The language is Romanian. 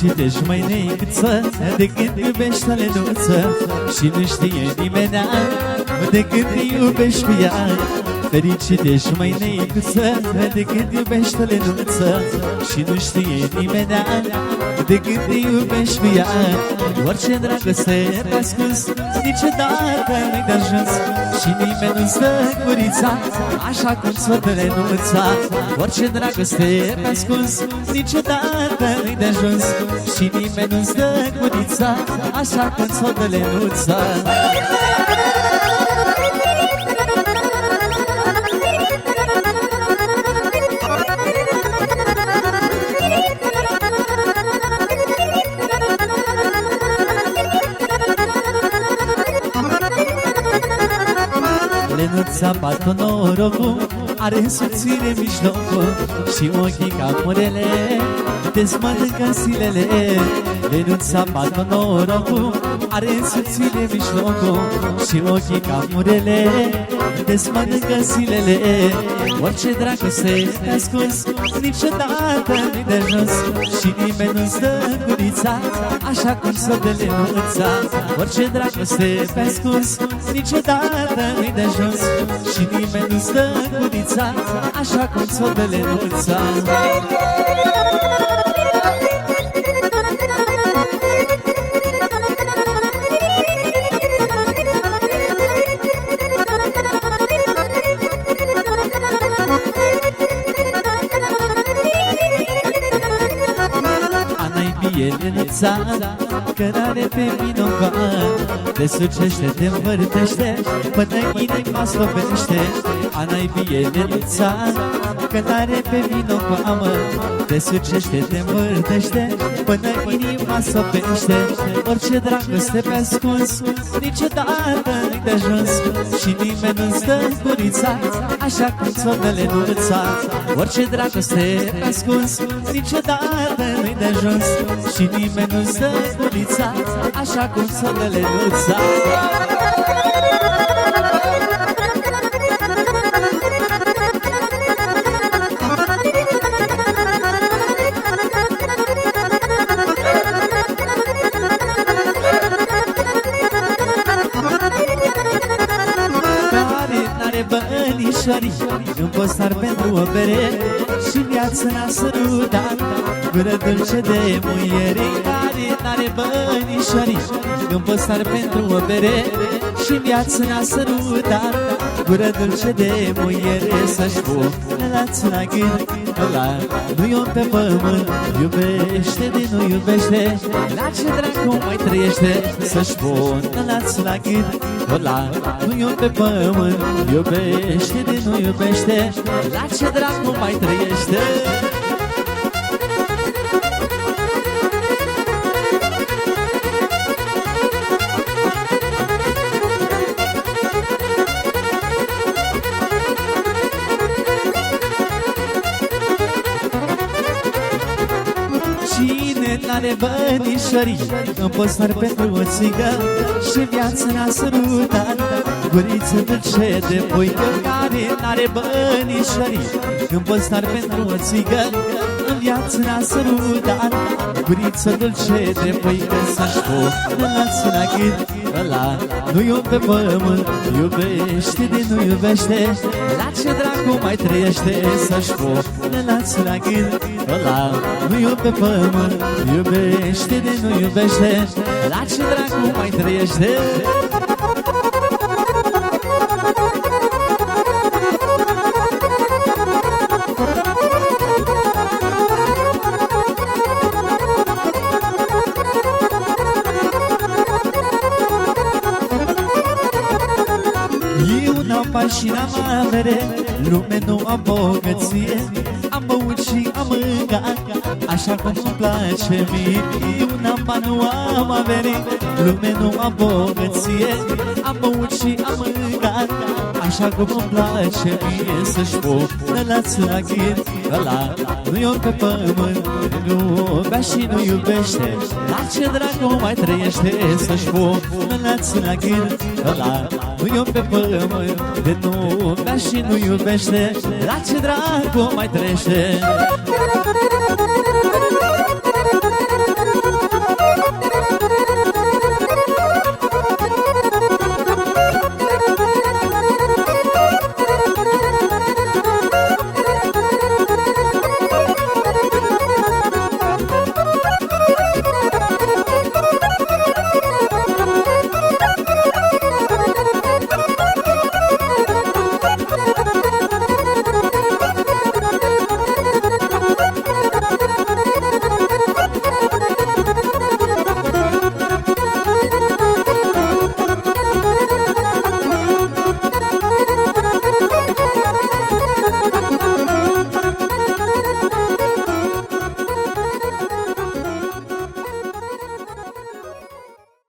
Fericite și mai neicuță, de când iubești o lenuță, și nu știe nimenea de când te iubești cu ea. Fericite și mai neicuță, de când iubești o lenuță, și nu știe nimenea de când te iubești cu ea. Orice dragoste te ascuns, niciodată nu-i de ajuns, și nimeni nu-ți dă gurița așa cum ți-o dă lenuța. Orice dragoste te ascuns, niciodată nu-i de ajuns, și nimeni nu-ți dă gurița așa cum ți-o dă lenuța. Lenuța bată norocul, are însuțire în mijlocul, și ochii ca murele te-ți mănâncă zilele. Lenuța bată norocul, are însuțire în mijlocul, și ochii ca murele te-ți mănâncă zilele. Orice dragoste te ascuns, niciodată nu-i de jos, și nimeni nu-ți dă gurița așa cum s-o dă lenuța. Orice dragoste te ascuns, niciodată nu-i de jos, și nimeni nu-ți dă gurița așa cum s-o dă lenuța. Lenuța, cărare pe vinovan, te sucește, te învârtește, până inima slovește. Ana-i bie, lenuța, cărare pe vinovan, te sucește, te învârtește, până inima slovește. Orice dragoste pe ascuns, niciodată nu-i de ajuns, și nimeni nu-ți dă gurița așa cum ți-o dă lenuța. Orice dragoste pe ascuns, niciodată nu-i de ajuns, și nimeni nu-ți dă gurița așa cum ți-o dă lenuța. În postar pentru o bere și viață n-a sărutat, gură dulce de muiere care n-are bănișori. În postar pentru o bere și viață n-a sărutat, gură dulce de muiere. Să-și pună lațul la gând, ăla nu-i om pe pământ, iubește de nu iubește, la ce dracu mai trăiește. Să-și pună lațul la gând, ăla nu-i om pe pământ, iubește de nu iubește, la ce dracu mai trăiește. Cine n-are bănișori, în postar pentru o țigă și viața n-a sărutat, guriță dulce de puică care n-are bănișori. În postar pentru o țigă, în viață n-a sărutat, guriță dulce de puică. Să-și pună lațul la gând, ăla nu-i om pe pământ, iubește de nu iubește, la ce dracu mai trăiește. Să-și pună lațul la gând, ăla nu-i om pe pământ, iubește de nu iubește, la ce dracu mai trăiește. Eu n-am bani și n-am avere, lume nu am bogăție, am băut și am mâncat așa cum îmi place mie. Eu n-am bani, nu am avere, lume nu am bogăție, am băut și am mâncat așa cum îmi place mie. Să-și pună lațul la gând, ăla nu-i om pe pământ, nu bea și nu iubește, la ce dracu mai trăiește. Să-și pună lațul la gând, ăla nu-i om pe pământ, de nu bea și nu iubește, la ce dracu mai trăiește.